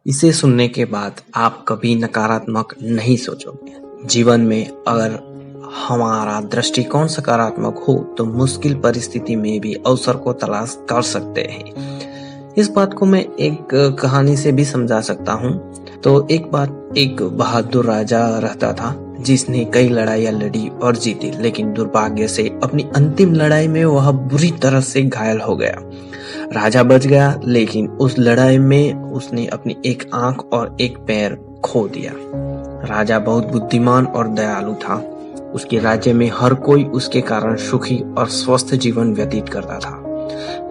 इसे सुनने के बाद आप कभी नकारात्मक नहीं सोचोगे। जीवन में अगर हमारा दृष्टिकोण सकारात्मक हो तो मुश्किल परिस्थिति में भी अवसर को तलाश कर सकते हैं। इस बात को मैं एक कहानी से भी समझा सकता हूँ। तो एक बार एक बहादुर राजा रहता था जिसने कई लड़ाइयाँ लड़ी और जीती, लेकिन दुर्भाग्य से अपनी अंतिम लड़ाई में वह बुरी तरह से घायल हो गया। राजा बच गया, लेकिन उस लड़ाई में उसने अपनी एक आंख और एक पैर खो दिया। राजा बहुत बुद्धिमान और दयालु था। उसके राज्य में हर कोई उसके कारण सुखी और स्वस्थ जीवन व्यतीत करता था।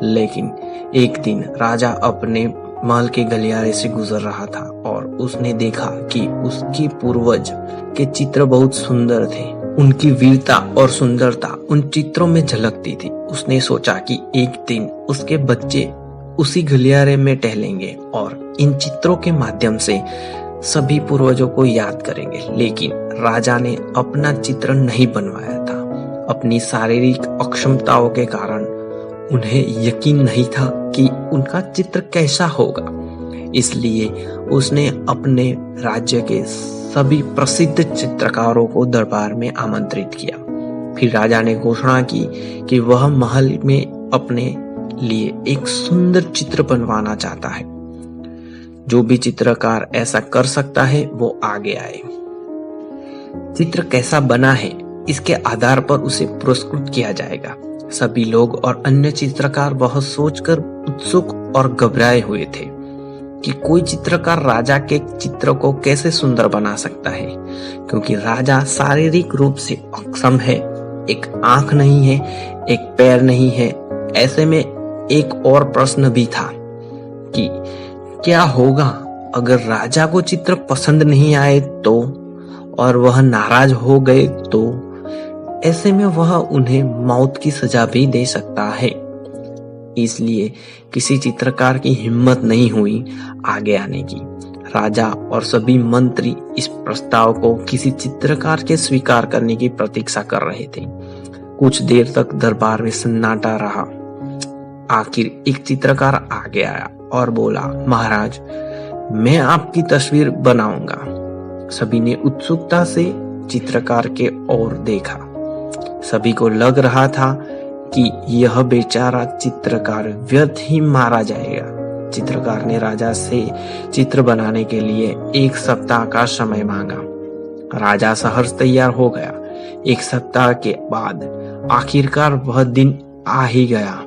लेकिन एक दिन राजा अपने महल के गलियारे से गुजर रहा था और उसने देखा कि उसके पूर्वज के चित्र बहुत सुंदर थे। उनकी वीरता और सुंदरता उन चित्रों में झलकती थी। उसने सोचा कि एक दिन उसके बच्चे उसी गलियारे में टहलेंगे और इन चित्रों के माध्यम से सभी पूर्वजों को याद करेंगे। लेकिन राजा ने अपना चित्र नहीं बनवाया था। अपनी शारीरिक अक्षमताओं के कारण उन्हें यकीन नहीं था कि उनका चित्र कैसा होगा। इसलिए उसने अपने राज्य के सभी प्रसिद्ध चित्रकारों को दरबार में आमंत्रित किया। फिर राजा ने घोषणा की कि वह महल में अपने लिए एक सुंदर चित्र बनवाना चाहता है। जो भी चित्रकार ऐसा कर सकता है वो आगे आए। चित्र कैसा बना है इसके आधार पर उसे पुरस्कृत किया जाएगा। सभी लोग और अन्य चित्रकार वह सोचकर उत्सुक और घबराए हुए थे कि कोई चित्रकार राजा के चित्र को कैसे सुंदर बना सकता है, क्योंकि राजा शारीरिक रूप से अक्षम है। एक आंख नहीं है, एक पैर नहीं है। ऐसे में एक और प्रश्न भी था कि क्या होगा अगर राजा को चित्र पसंद नहीं आए तो, और वह नाराज हो गए तो? ऐसे में वह उन्हें मौत की सजा भी दे सकता है। इसलिए किसी चित्रकार की हिम्मत नहीं हुई आगे आने की। राजा और सभी मंत्री इस प्रस्ताव को किसी चित्रकार के स्वीकार करने की प्रतीक्षा कर रहे थे। कुछ देर तक दरबार में सन्नाटा रहा। आखिर एक चित्रकार आगे आया और बोला, महाराज, मैं आपकी तस्वीर बनाऊंगा। सभी ने उत्सुकता से चित्रकार के ओर देखा। सभी को लग रहा था कि यह बेचारा चित्रकार व्यर्थ ही मारा जाएगा। चित्रकार ने राजा से चित्र बनाने के लिए 1 सप्ताह का समय मांगा। राजा सहर्ष तैयार हो गया। 1 सप्ताह के बाद आखिरकार वह दिन आ ही गया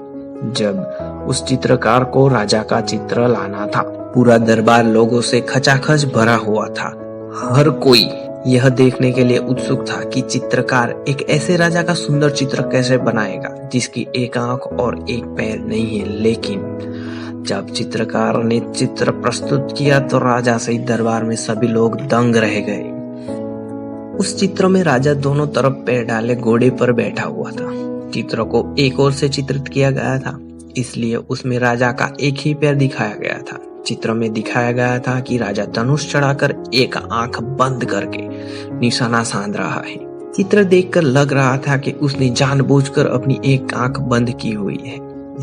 जब उस चित्रकार को राजा का चित्र लाना था। पूरा दरबार लोगों से खचाखच भरा हुआ था। हर कोई यह देखने के लिए उत्सुक था कि चित्रकार एक ऐसे राजा का सुंदर चित्र कैसे बनाएगा जिसकी एक आंख और एक पैर नहीं है। लेकिन जब चित्रकार ने चित्र प्रस्तुत किया तो राजा सहित दरबार में सभी लोग दंग रह गए। उस चित्र में राजा दोनों तरफ पैर डाले घोड़े पर बैठा हुआ था। चित्र को एक ओर से चित्रित किया गया था, इसलिए उसमें राजा का एक ही पैर दिखाया गया था। चित्र में दिखाया गया था कि राजा धनुष चढ़ाकर एक आंख बंद करके निशाना साध रहा है। चित्र देखकर लग रहा था कि उसने जानबूझकर अपनी एक आंख बंद की हुई है।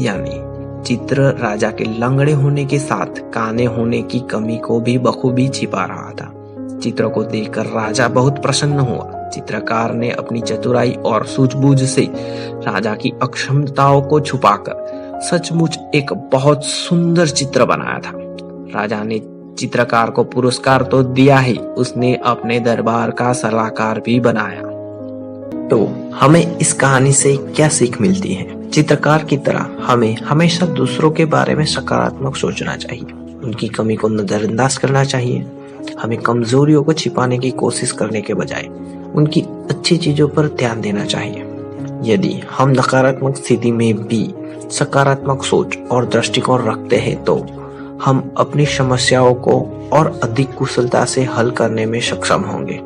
यानी चित्र राजा के लंगड़े होने के साथ काने होने की कमी को भी बखूबी छिपा रहा था। चित्र को देखकर राजा बहुत प्रसन्न हुआ। चित्रकार ने अपनी चतुराई और सूझबूझ से राजा की अक्षमताओं को छुपाकर सचमुच एक बहुत सुंदर चित्र बनाया था। राजा ने चित्रकार को पुरस्कार तो दिया ही, उसने अपने दरबार का सलाहकार भी बनाया। तो हमें इस कहानी से क्या सीख मिलती है? चित्रकार की तरह हमें हमेशा दूसरों के बारे में सकारात्मक सोचना चाहिए। उनकी कमी को नजरअंदाज करना चाहिए। हमें कमजोरियों को छिपाने की कोशिश करने के बजाय उनकी अच्छी चीजों पर ध्यान देना चाहिए। यदि हम नकारात्मक स्थिति में भी सकारात्मक सोच और दृष्टिकोण रखते हैं तो हम अपनी समस्याओं को और अधिक कुशलता से हल करने में सक्षम होंगे।